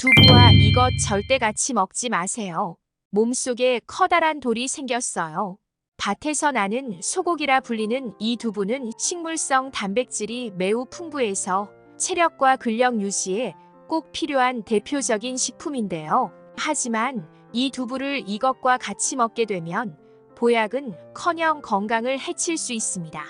두부와 이것 절대 같이 먹지 마세요. 몸속에 커다란 돌이 생겼어요. 밭에서 나는 소고기라 불리는 이 두부는 식물성 단백질이 매우 풍부해서 체력과 근력 유지에 꼭 필요한 대표적인 식품인데요. 하지만 이 두부를 이것과 같이 먹게 되면 보약은커녕 건강을 해칠 수 있습니다.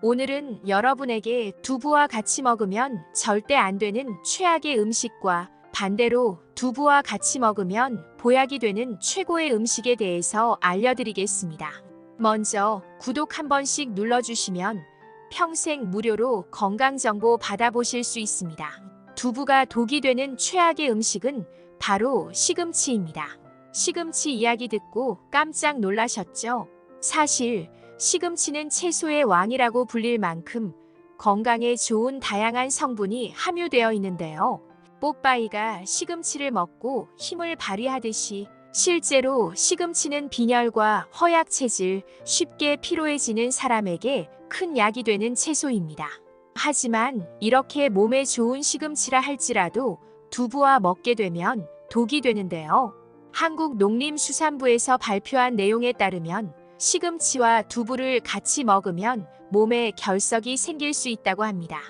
오늘은 여러분에게 두부와 같이 먹으면 절대 안 되는 최악의 음식과 반대로 두부와 같이 먹으면 보약이 되는 최고의 음식에 대해서 알려드리겠습니다. 먼저 구독 한 번씩 눌러주시면 평생 무료로 건강정보 받아보실 수 있습니다. 두부가 독이 되는 최악의 음식은 바로 시금치입니다. 시금치 이야기 듣고 깜짝 놀라셨죠? 사실 시금치는 채소의 왕이라고 불릴 만큼 건강에 좋은 다양한 성분이 함유되어 있는데요. 뽀빠이가 시금치를 먹고 힘을 발휘하듯이 실제로 시금치는 빈혈과 허약 체질, 쉽게 피로해지는 사람에게 큰 약이 되는 채소입니다. 하지만 이렇게 몸에 좋은 시금치라 할지라도 두부와 먹게 되면 독이 되는데요. 한국농림수산부에서 발표한 내용에 따르면 시금치와 두부를 같이 먹으면 몸에 결석이 생길 수 있다고 합니다.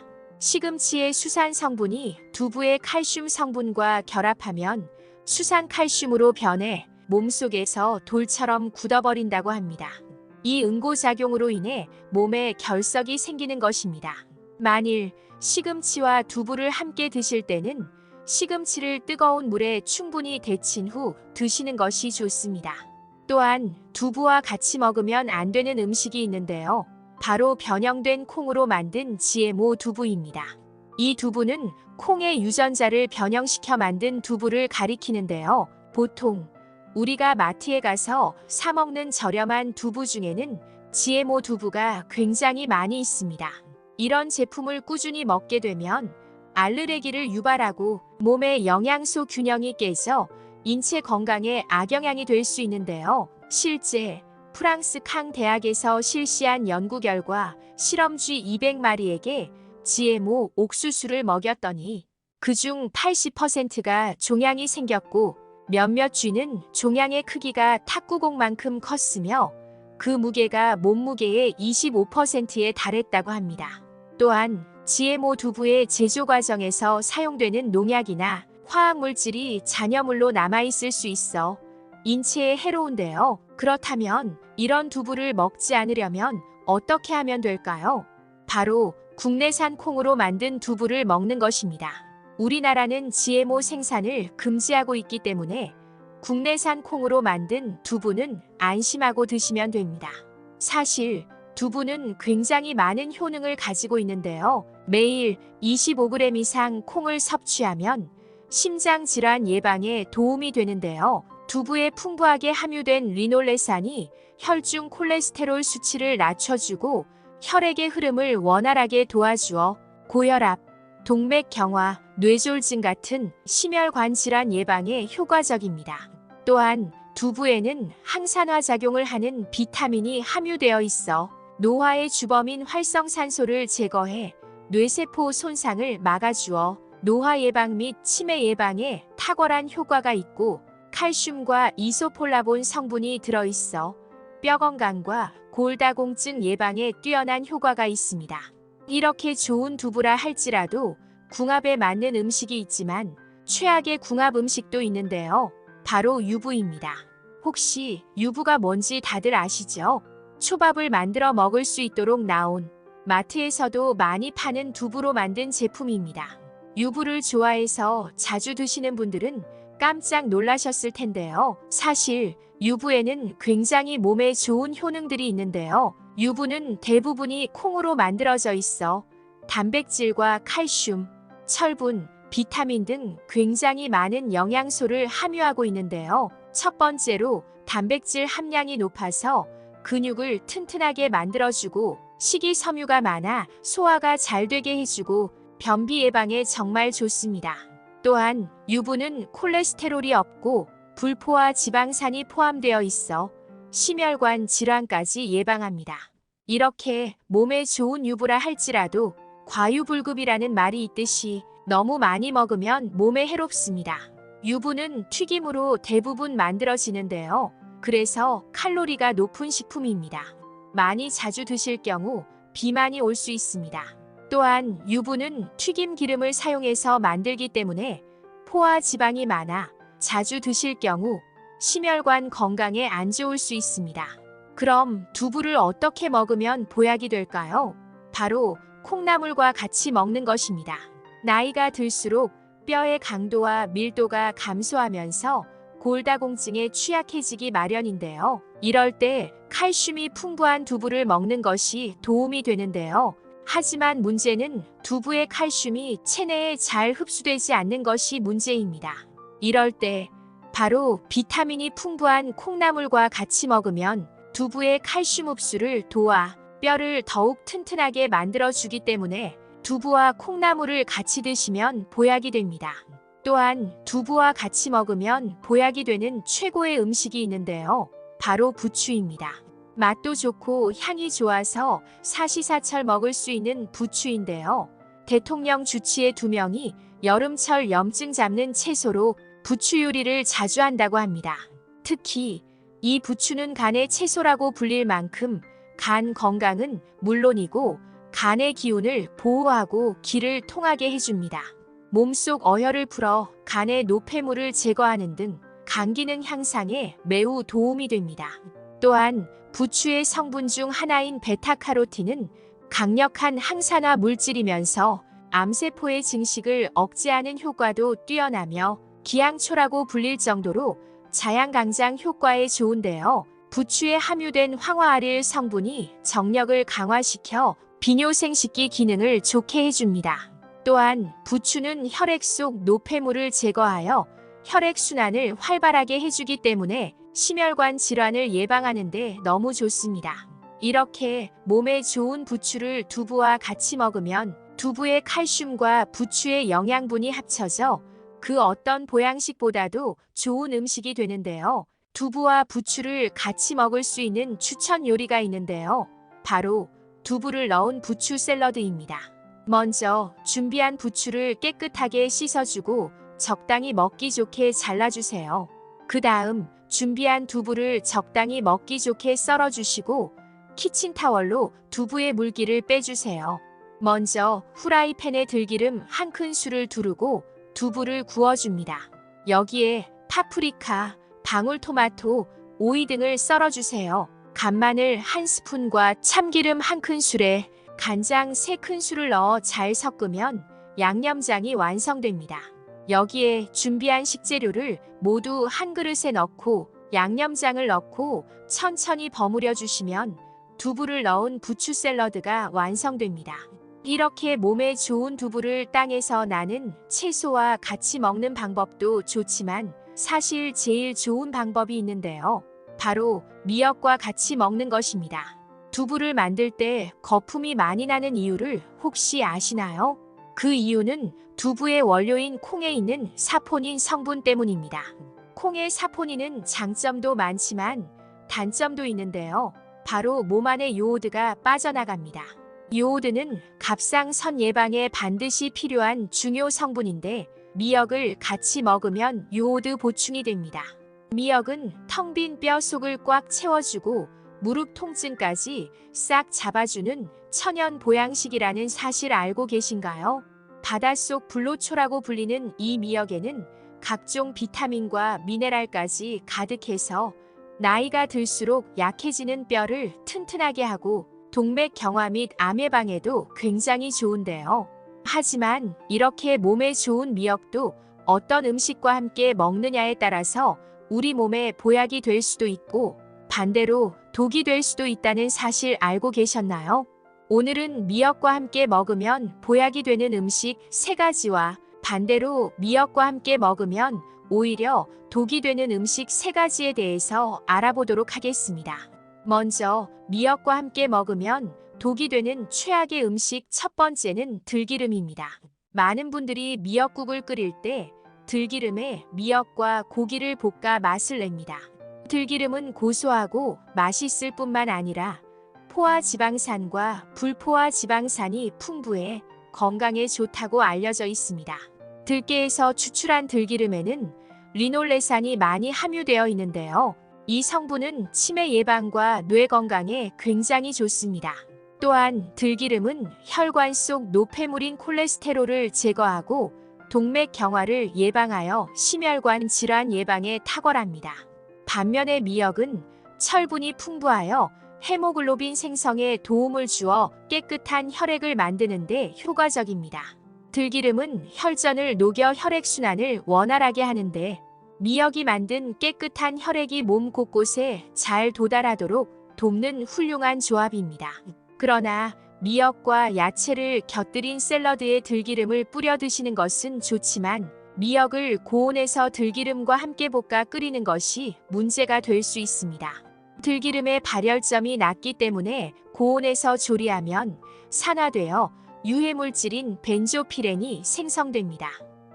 시금치의 수산 성분이 두부의 칼슘 성분과 결합하면 수산 칼슘으로 변해 몸속에서 돌처럼 굳어버린다고 합니다. 이 응고작용으로 인해 몸에 결석이 생기는 것입니다. 만일 시금치와 두부를 함께 드실 때는 시금치를 뜨거운 물에 충분히 데친 후 드시는 것이 좋습니다. 또한 두부와 같이 먹으면 안 되는 음식이 있는데요. 바로 변형된 콩으로 만든 GMO 두부입니다. 이 두부는 콩의 유전자를 변형시켜 만든 두부를 가리키는데요. 보통 우리가 마트에 가서 사 먹는 저렴한 두부 중에는 GMO 두부가 굉장히 많이 있습니다. 이런 제품을 꾸준히 먹게 되면 알레르기를 유발하고 몸의 영양소 균형이 깨져 인체 건강에 악영향이 될 수 있는데요. 실제 프랑스 캉 대학에서 실시한 연구 결과 실험쥐 200마리에게 GMO 옥수수를 먹였더니 그중 80%가 종양이 생겼고 몇몇 쥐는 종양의 크기가 탁구공만큼 컸으며 그 무게가 몸무게의 25%에 달했다고 합니다. 또한 GMO 두부의 제조 과정에서 사용되는 농약이나 화학물질이 잔여물로 남아있을 수 있어 인체에 해로운데요. 그렇다면 이런 두부를 먹지 않으려면 어떻게 하면 될까요? 바로 국내산 콩으로 만든 두부를 먹는 것입니다. 우리나라는 GMO 생산을 금지하고 있기 때문에 국내산 콩으로 만든 두부는 안심하고 드시면 됩니다. 사실 두부는 굉장히 많은 효능을 가지고 있는데요. 매일 25g 이상 콩을 섭취하면 심장 질환 예방에 도움이 되는데요. 두부에 풍부하게 함유된 리놀레산이 혈중 콜레스테롤 수치를 낮춰주고 혈액의 흐름을 원활하게 도와주어 고혈압, 동맥 경화, 뇌졸중 같은 심혈관 질환 예방에 효과적입니다. 또한 두부에는 항산화 작용을 하는 비타민이 함유되어 있어 노화의 주범인 활성산소를 제거해 뇌세포 손상을 막아주어 노화 예방 및 치매 예방에 탁월한 효과가 있고 칼슘과 이소폴라본 성분이 들어있어 뼈 건강과 골다공증 예방에 뛰어난 효과가 있습니다. 이렇게 좋은 두부라 할지라도 궁합에 맞는 음식이 있지만 최악의 궁합 음식도 있는데요. 바로 유부입니다. 혹시 유부가 뭔지 다들 아시죠? 초밥을 만들어 먹을 수 있도록 나온 마트에서도 많이 파는 두부로 만든 제품입니다. 유부를 좋아해서 자주 드시는 분들은 깜짝 놀라셨을 텐데요. 사실 유부에는 굉장히 몸에 좋은 효능들이 있는데요. 유부는 대부분이 콩으로 만들어져 있어 단백질과 칼슘, 철분, 비타민 등 굉장히 많은 영양소를 함유하고 있는데요. 첫 번째로 단백질 함량이 높아서 근육을 튼튼하게 만들어주고 식이섬유가 많아 소화가 잘 되게 해주고 변비 예방에 정말 좋습니다. 또한 유부는 콜레스테롤이 없고 불포화 지방산이 포함되어 있어 심혈관 질환까지 예방합니다. 이렇게 몸에 좋은 유부라 할지라도 과유불급이라는 말이 있듯이 너무 많이 먹으면 몸에 해롭습니다. 유부는 튀김으로 대부분 만들어지는데요. 그래서 칼로리가 높은 식품입니다. 많이 자주 드실 경우 비만이 올 수 있습니다. 또한 유부는 튀김 기름을 사용해서 만들기 때문에 포화 지방이 많아 자주 드실 경우 심혈관 건강에 안 좋을 수 있습니다. 그럼 두부를 어떻게 먹으면 보약이 될까요? 바로 콩나물과 같이 먹는 것입니다. 나이가 들수록 뼈의 강도와 밀도가 감소하면서 골다공증에 취약해지기 마련인데요. 이럴 때 칼슘이 풍부한 두부를 먹는 것이 도움이 되는데요. 하지만 문제는 두부의 칼슘이 체내에 잘 흡수되지 않는 것이 문제입니다. 이럴 때 바로 비타민이 풍부한 콩나물과 같이 먹으면 두부의 칼슘 흡수를 도와 뼈를 더욱 튼튼하게 만들어주기 때문에 두부와 콩나물을 같이 드시면 보약이 됩니다. 또한 두부와 같이 먹으면 보약이 되는 최고의 음식이 있는데요. 바로 부추입니다. 맛도 좋고 향이 좋아서 사시사철 먹을 수 있는 부추인데요. 대통령 주치의 2명이 여름철 염증 잡는 채소로 부추 요리를 자주 한다고 합니다. 특히 이 부추는 간의 채소라고 불릴 만큼 간 건강은 물론이고 간의 기운을 보호하고 기를 통하게 해줍니다. 몸속 어혈을 풀어 간의 노폐물을 제거하는 등 간 기능 향상에 매우 도움이 됩니다. 또한 부추의 성분 중 하나인 베타카로틴은 강력한 항산화 물질이면서 암세포의 증식을 억제하는 효과도 뛰어나며 기양초라고 불릴 정도로 자양강장 효과에 좋은데요. 부추에 함유된 황화아릴 성분이 정력을 강화시켜 비뇨생식기 기능을 좋게 해줍니다. 또한 부추는 혈액 속 노폐물을 제거하여 혈액순환을 활발하게 해주기 때문에 심혈관 질환을 예방하는 데 너무 좋습니다. 이렇게 몸에 좋은 부추를 두부와 같이 먹으면 두부의 칼슘과 부추의 영양분이 합쳐져 그 어떤 보양식보다도 좋은 음식이 되는데요. 두부와 부추를 같이 먹을 수 있는 추천 요리가 있는데요. 바로 두부를 넣은 부추 샐러드입니다. 먼저 준비한 부추를 깨끗하게 씻어주고 적당히 먹기 좋게 잘라주세요. 그 다음 준비한 두부를 적당히 먹기 좋게 썰어주시고 키친타월로 두부의 물기를 빼주세요. 먼저 후라이팬에 들기름 1큰술을 두르고 두부를 구워줍니다. 여기에 파프리카, 방울토마토, 오이 등을 썰어주세요. 간마늘 1스푼과 참기름 1큰술에 간장 3큰술을 넣어 잘 섞으면 양념장이 완성됩니다. 여기에 준비한 식재료를 모두 한 그릇에 넣고 양념장을 넣고 천천히 버무려 주시면 두부를 넣은 부추 샐러드가 완성됩니다. 이렇게 몸에 좋은 두부를 땅에서 나는 채소와 같이 먹는 방법도 좋지만 사실 제일 좋은 방법이 있는데요. 바로 미역과 같이 먹는 것입니다. 두부를 만들 때 거품이 많이 나는 이유를 혹시 아시나요? 그 이유는 두부의 원료인 콩에 있는 사포닌 성분 때문입니다. 콩의 사포닌은 장점도 많지만 단점도 있는데요. 바로 몸 안에 요오드가 빠져나갑니다. 요오드는 갑상선 예방에 반드시 필요한 중요 성분인데 미역을 같이 먹으면 요오드 보충이 됩니다. 미역은 텅 빈 뼈 속을 꽉 채워주고 무릎 통증까지 싹 잡아주는 천연 보양식이라는 사실 알고 계신가요? 바닷속 불로초라고 불리는 이 미역에는 각종 비타민과 미네랄까지 가득해서 나이가 들수록 약해지는 뼈를 튼튼하게 하고 동맥 경화 및 암 예방에도 굉장히 좋은데요. 하지만 이렇게 몸에 좋은 미역도 어떤 음식과 함께 먹느냐에 따라서 우리 몸에 보약이 될 수도 있고 반대로 독이 될 수도 있다는 사실 알고 계셨나요? 오늘은 미역과 함께 먹으면 보약이 되는 음식 3가지와 반대로 미역과 함께 먹으면 오히려 독이 되는 음식 3가지에 대해서 알아보도록 하겠습니다. 먼저 미역과 함께 먹으면 독이 되는 최악의 음식 첫 번째는 들기름입니다. 많은 분들이 미역국을 끓일 때 들기름에 미역과 고기를 볶아 맛을 냅니다. 들기름은 고소하고 맛있을 뿐만 아니라 포화 지방산과 불포화 지방산이 풍부해 건강에 좋다고 알려져 있습니다. 들깨에서 추출한 들기름에는 리놀레산이 많이 함유되어 있는데요. 이 성분은 치매 예방과 뇌 건강에 굉장히 좋습니다. 또한 들기름은 혈관 속 노폐물인 콜레스테롤을 제거하고 동맥 경화를 예방하여 심혈관 질환 예방에 탁월합니다. 반면에 미역은 철분이 풍부하여 헤모글로빈 생성에 도움을 주어 깨끗한 혈액을 만드는 데 효과적입니다. 들기름은 혈전을 녹여 혈액순환을 원활하게 하는데 미역이 만든 깨끗한 혈액이 몸 곳곳에 잘 도달하도록 돕는 훌륭한 조합입니다. 그러나 미역과 야채를 곁들인 샐러드에 들기름을 뿌려 드시는 것은 좋지만 미역을 고온에서 들기름과 함께 볶아 끓이는 것이 문제가 될 수 있습니다. 들기름의 발열점이 낮기 때문에 고온에서 조리하면 산화되어 유해물질인 벤조피렌이 생성됩니다.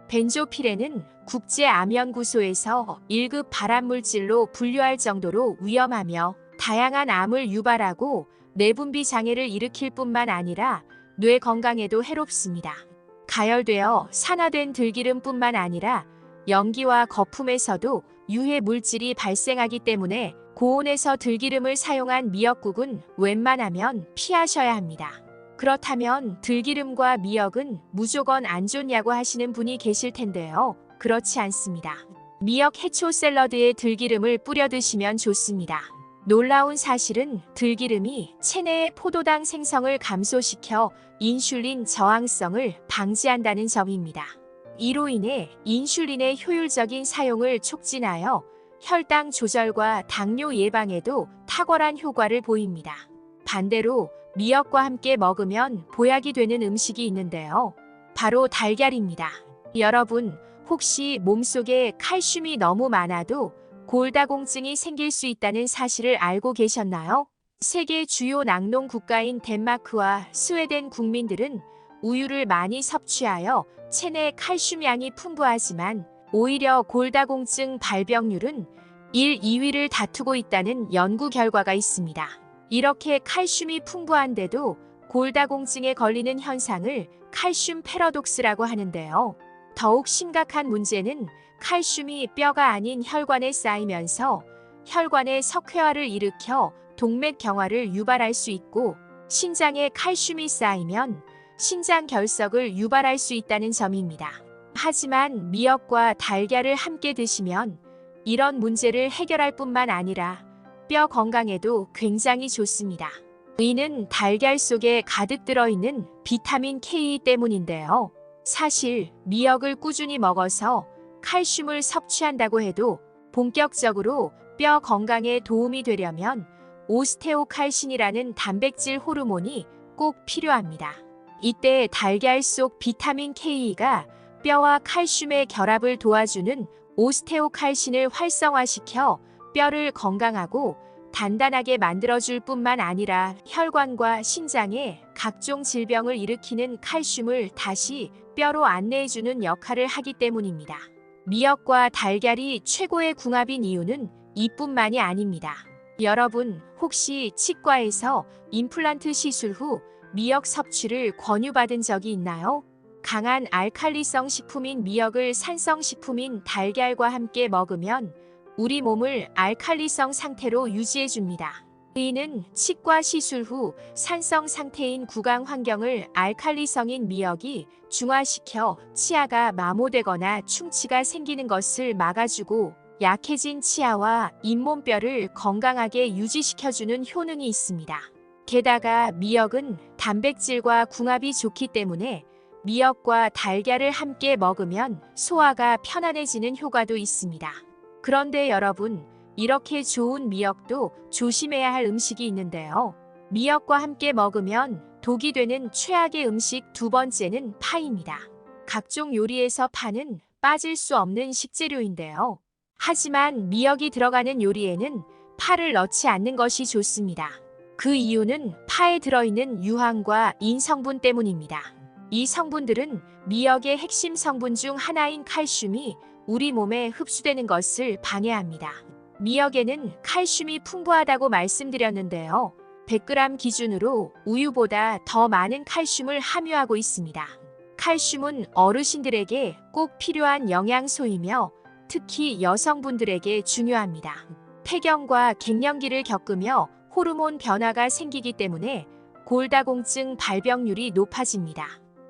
벤조피렌은 국제암연구소에서 1급 발암물질로 분류할 정도로 위험하며 다양한 암을 유발하고 내분비 장애를 일으킬 뿐만 아니라 뇌 건강에도 해롭습니다. 가열되어 산화된 들기름뿐만 아니라 연기와 거품에서도 유해 물질이 발생하기 때문에 고온에서 들기름을 사용한 미역국은 웬만하면 피하셔야 합니다. 그렇다면 들기름과 미역은 무조건 안 좋냐고 하시는 분이 계실 텐데요. 그렇지 않습니다. 미역 해초 샐러드에 들기름을 뿌려 드시면 좋습니다. 놀라운 사실은 들기름이 체내의 포도당 생성을 감소시켜 인슐린 저항성을 방지한다는 점입니다. 이로 인해 인슐린의 효율적인 사용을 촉진하여 혈당 조절과 당뇨 예방에도 탁월한 효과를 보입니다. 반대로 미역과 함께 먹으면 보약이 되는 음식이 있는데요. 바로 달걀입니다. 여러분, 혹시 몸속에 칼슘이 너무 많아도 골다공증이 생길 수 있다는 사실을 알고 계셨나요? 세계 주요 낙농 국가인 덴마크와 스웨덴 국민들은 우유를 많이 섭취하여 체내 칼슘량이 풍부하지만 오히려 골다공증 발병률은 1, 2위를 다투고 있다는 연구 결과가 있습니다. 이렇게 칼슘이 풍부한데도 골다공증에 걸리는 현상을 칼슘 패러독스라고 하는데요. 더욱 심각한 문제는 칼슘이 뼈가 아닌 혈관에 쌓이면서 혈관의 석회화를 일으켜 동맥 경화를 유발할 수 있고 신장에 칼슘이 쌓이면 신장 결석을 유발할 수 있다는 점입니다. 하지만 미역과 달걀을 함께 드시면 이런 문제를 해결할 뿐만 아니라 뼈 건강에도 굉장히 좋습니다. 이는 달걀 속에 가득 들어있는 비타민 K 때문인데요. 사실 미역을 꾸준히 먹어서 칼슘을 섭취한다고 해도 본격적으로 뼈 건강에 도움이 되려면 오스테오칼신이라는 단백질 호르몬이 꼭 필요합니다. 이때 달걀 속 비타민 K가 뼈와 칼슘의 결합을 도와주는 오스테오칼신을 활성화시켜 뼈를 건강하고 단단하게 만들어줄 뿐만 아니라 혈관과 신장에 각종 질병을 일으키는 칼슘을 다시 뼈로 안내해주는 역할을 하기 때문입니다. 미역과 달걀이 최고의 궁합인 이유는 이뿐만이 아닙니다. 여러분, 혹시 치과에서 임플란트 시술 후 미역 섭취를 권유받은 적이 있나요? 강한 알칼리성 식품인 미역을 산성 식품인 달걀과 함께 먹으면 우리 몸을 알칼리성 상태로 유지해줍니다. 이는 치과 시술 후 산성 상태인 구강 환경을 알칼리성인 미역이 중화시켜 치아가 마모되거나 충치가 생기는 것을 막아주고 약해진 치아와 잇몸뼈를 건강하게 유지시켜주는 효능이 있습니다. 게다가 미역은 단백질과 궁합이 좋기 때문에 미역과 달걀을 함께 먹으면 소화가 편안해지는 효과도 있습니다. 그런데 여러분, 이렇게 좋은 미역도 조심해야 할 음식이 있는데요. 미역과 함께 먹으면 독이 되는 최악의 음식 두 번째는 파입니다. 각종 요리에서 파는 빠질 수 없는 식재료인데요. 하지만 미역이 들어가는 요리에는 파를 넣지 않는 것이 좋습니다. 그 이유는 파에 들어있는 유황과 인성분 때문입니다. 이 성분들은 미역의 핵심 성분 중 하나인 칼슘이 우리 몸에 흡수되는 것을 방해합니다. 미역에는 칼슘이 풍부하다고 말씀드렸는데요. 100g 기준으로 우유보다 더 많은 칼슘을 함유하고 있습니다. 칼슘은 어르신들에게 꼭 필요한 영양소이며 특히 여성분들에게 중요합니다. 폐경과 갱년기를 겪으며 호르몬 변화가 생기기 때문에 골다공증 발병률이 높아집니다.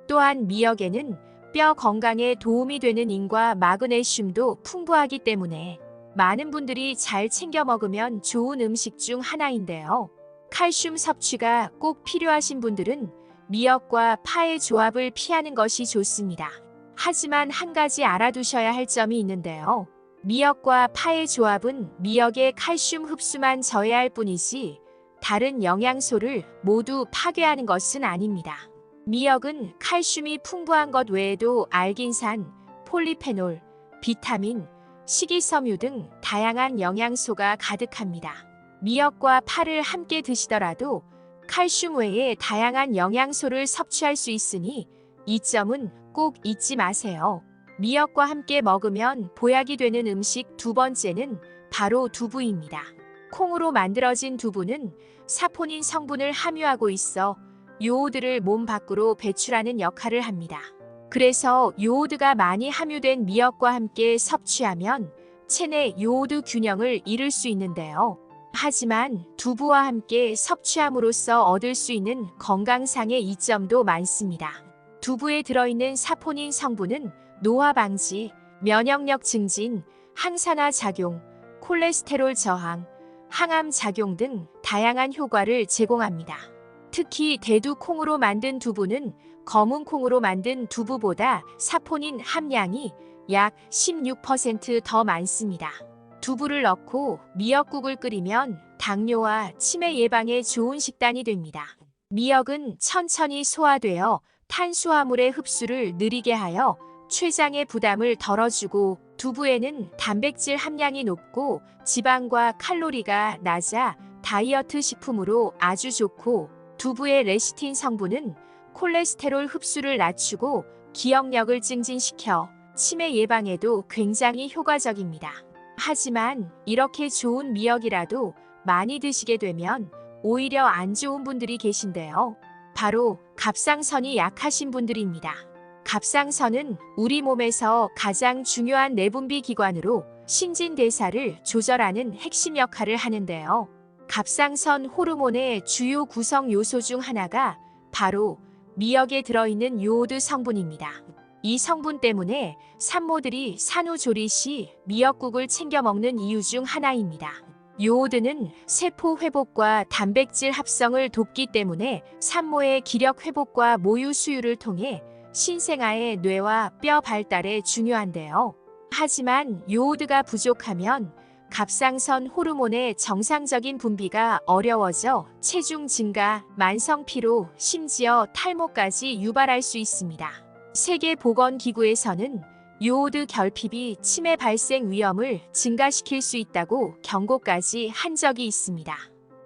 또한 미역에는 뼈 건강에 도움이 되는 인과 마그네슘도 풍부하기 때문에 많은 분들이 잘 챙겨 먹으면 좋은 음식 중 하나인데요. 칼슘 섭취가 꼭 필요하신 분들은 미역과 파의 조합을 피하는 것이 좋습니다. 하지만 한 가지 알아두셔야 할 점이 있는데요. 미역과 파의 조합은 미역의 칼슘 흡수만 저해할 뿐이지 다른 영양소를 모두 파괴하는 것은 아닙니다. 미역은 칼슘이 풍부한 것 외에도 알긴산, 폴리페놀, 비타민, 식이섬유 등 다양한 영양소가 가득합니다. 미역과 파를 함께 드시더라도 칼슘 외에 다양한 영양소를 섭취할 수 있으니 이 점은 꼭 잊지 마세요. 미역과 함께 먹으면 보약이 되는 음식 두 번째는 바로 두부입니다. 콩으로 만들어진 두부는 사포닌 성분을 함유하고 있어 요오드를 몸 밖으로 배출하는 역할을 합니다. 그래서 요오드가 많이 함유된 미역과 함께 섭취하면 체내 요오드 균형을 이룰 수 있는데요. 하지만 두부와 함께 섭취함으로써 얻을 수 있는 건강상의 이점도 많습니다. 두부에 들어있는 사포닌 성분은 노화 방지, 면역력 증진, 항산화 작용, 콜레스테롤 저항, 항암 작용 등 다양한 효과를 제공합니다. 특히 대두 콩으로 만든 두부는 검은 콩으로 만든 두부보다 사포닌 함량이 약 16% 더 많습니다. 두부를 넣고 미역국을 끓이면 당뇨와 치매 예방에 좋은 식단이 됩니다. 미역은 천천히 소화되어 탄수화물의 흡수를 느리게 하여 췌장의 부담을 덜어주고 두부에는 단백질 함량이 높고 지방과 칼로리가 낮아 다이어트 식품으로 아주 좋고 두부의 레시틴 성분은 콜레스테롤 흡수를 낮추고 기억력을 증진시켜 치매 예방에도 굉장히 효과적입니다. 하지만 이렇게 좋은 미역이라도 많이 드시게 되면 오히려 안 좋은 분들이 계신데요. 바로 갑상선이 약하신 분들입니다. 갑상선은 우리 몸에서 가장 중요한 내분비 기관으로 신진대사를 조절하는 핵심 역할을 하는데요. 갑상선 호르몬의 주요 구성 요소 중 하나가 바로 미역에 들어있는 요오드 성분입니다. 이 성분 때문에 산모들이 산후조리 시 미역국을 챙겨 먹는 이유 중 하나입니다. 요오드는 세포 회복과 단백질 합성을 돕기 때문에 산모의 기력 회복과 모유 수유를 통해 신생아의 뇌와 뼈 발달에 중요한데요. 하지만 요오드가 부족하면 갑상선 호르몬의 정상적인 분비가 어려워져 체중 증가, 만성 피로, 심지어 탈모까지 유발할 수 있습니다. 세계보건기구에서는 요오드 결핍이 치매 발생 위험을 증가시킬 수 있다고 경고까지 한 적이 있습니다.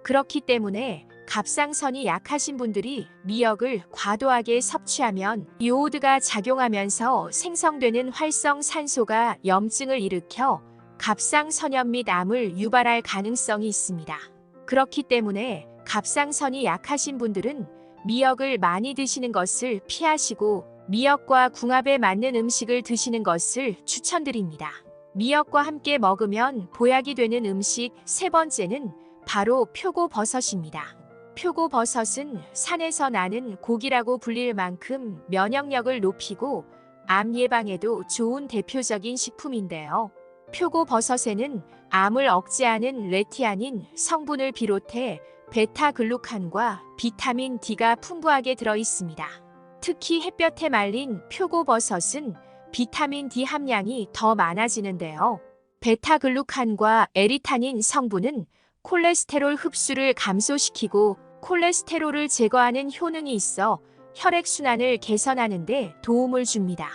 그렇기 때문에 갑상선이 약하신 분들이 미역을 과도하게 섭취하면 요오드가 작용하면서 생성되는 활성산소가 염증을 일으켜 갑상선염 및 암을 유발할 가능성이 있습니다. 그렇기 때문에 갑상선이 약하신 분들은 미역을 많이 드시는 것을 피하시고 미역과 궁합에 맞는 음식을 드시는 것을 추천드립니다. 미역과 함께 먹으면 보약이 되는 음식 세 번째는 바로 표고버섯입니다. 표고버섯은 산에서 나는 고기라고 불릴 만큼 면역력을 높이고 암 예방에도 좋은 대표적인 식품인데요. 표고버섯에는 암을 억제하는 레티아닌 성분을 비롯해 베타글루칸과 비타민 D가 풍부하게 들어있습니다. 특히 햇볕에 말린 표고버섯은 비타민 D 함량이 더 많아지는데요. 베타글루칸과 에리타닌 성분은 콜레스테롤 흡수를 감소시키고 콜레스테롤을 제거하는 효능이 있어 혈액순환을 개선하는 데 도움을 줍니다.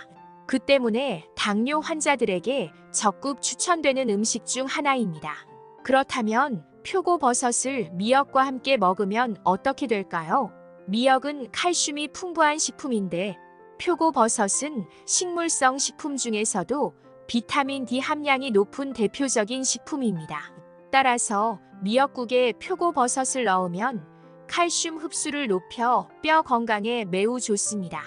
그 때문에 당뇨 환자들에게 적극 추천되는 음식 중 하나입니다. 그렇다면 표고버섯을 미역과 함께 먹으면 어떻게 될까요? 미역은 칼슘이 풍부한 식품인데 표고버섯은 식물성 식품 중에서도 비타민 D 함량이 높은 대표적인 식품입니다. 따라서 미역국에 표고버섯을 넣으면 칼슘 흡수를 높여 뼈 건강에 매우 좋습니다.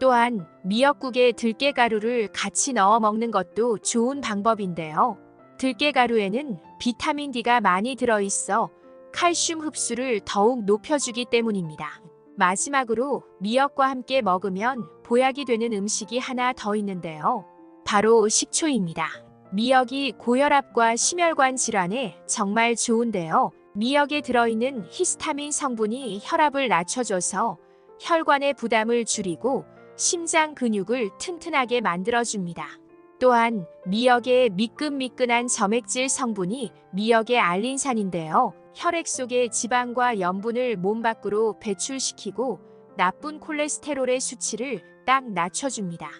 또한 미역국에 들깨가루를 같이 넣어 먹는 것도 좋은 방법인데요. 들깨가루에는 비타민 D가 많이 들어있어 칼슘 흡수를 더욱 높여주기 때문입니다. 마지막으로 미역과 함께 먹으면 보약이 되는 음식이 하나 더 있는데요. 바로 식초입니다. 미역이 고혈압과 심혈관 질환에 정말 좋은데요. 미역에 들어있는 히스타민 성분이 혈압을 낮춰줘서 혈관의 부담을 줄이고 심장 근육을 튼튼하게 만들어줍니다. 또한 미역의 미끈미끈한 점액질 성분이 미역의 알린산인데요. 혈액 속의 지방과 염분을 몸 밖으로 배출시키고 나쁜 콜레스테롤의 수치를 딱 낮춰줍니다.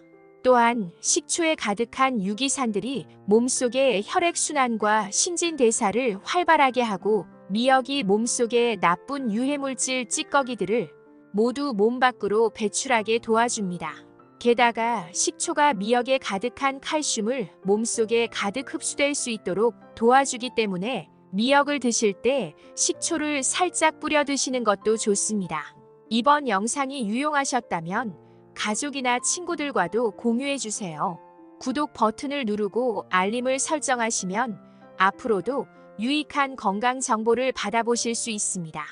또한 식초에 가득한 유기산들이 몸속의 혈액순환과 신진대사를 활발하게 하고 미역이 몸속의 나쁜 유해물질 찌꺼기들을 모두 몸 밖으로 배출하게 도와줍니다. 게다가 식초가 미역에 가득한 칼슘을 몸속에 가득 흡수될 수 있도록 도와주기 때문에 미역을 드실 때 식초를 살짝 뿌려 드시는 것도 좋습니다. 이번 영상이 유용하셨다면 가족이나 친구들과도 공유해 주세요. 구독 버튼을 누르고 알림을 설정하시면 앞으로도 유익한 건강 정보를 받아보실 수 있습니다.